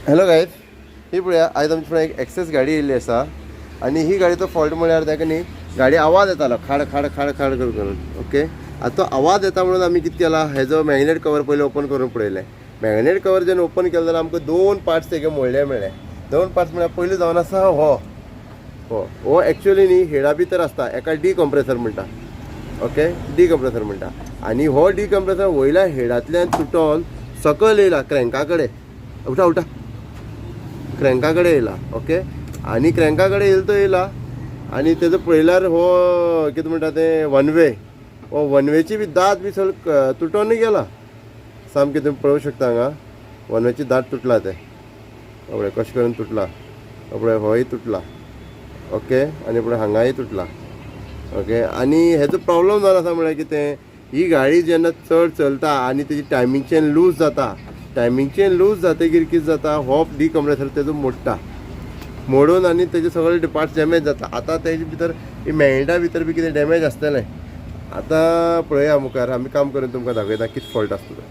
Hello guys, ही पळया आयज आमचे फुडें एक एक्सेस गाडी येयल्ली आसा आनी ही गाडीचो फॉल्ट म्हळ्यार ताका न्ही गाडी आवाज येतालो खाड खाड खाड खाड करून. ओके, आतां तो आवाज येता म्हणून आमी कितें केलां, हेजो मॅग्नेट कवर पयलीं ओपन करून पळयलें. मॅग्नेट कवर जेन्ना ओपन केलें जाल्यार आमकां 2 पार्ट्स तेगे मोडले मेळ्ळे. 2 पार्ट्स म्हळ्यार पयलीं जावन आसा हो एक्चुअली न्ही हेडा भितर आसता, एका डी कंप्रेसर म्हणटा. ओके, डी कंप्रेसर म्हणटा आनी हो डी कंप्रेसर वयल्या हेडांतल्यान तुटोन सकयल येयला क्रँका कडेन. उठा क्रँका कडेन येयला. ओके, आनी क्रँका कडेन येयला तो येयला आनी तेजो पळयल्यार हो कितें म्हणटा तें वन वेची बी दात बी सगळें तुटोन गेला सामकें. तुमी पळोवंक शकता हांगा वन वेची दात तुटला ते. पळय कशें करून तुटला. पळय होय तुटला. ओके, आनी पळय हांगाय तुटला. ओके, आनी हेजो प्रॉब्लम जावन आसा म्हळ्यार कितें, ही गाडी जेन्ना चड चलता आनी तेजी टायमींग चेन लूज जाता, टायमींग चेन लूज जातकीर कितें जाता, हो डी कंप्रेसर तेजो मोडटा. मोडून आनी तेजे सगळे पार्ट्स डॅमेज जाता. आतां तेजे भितर ही मॅग्नेटा भितर बी कितें डॅमेज आसतलें. आतां पळया मुखार आमी काम करून तुमकां दाखयता कितें फॉल्ट आसता तो.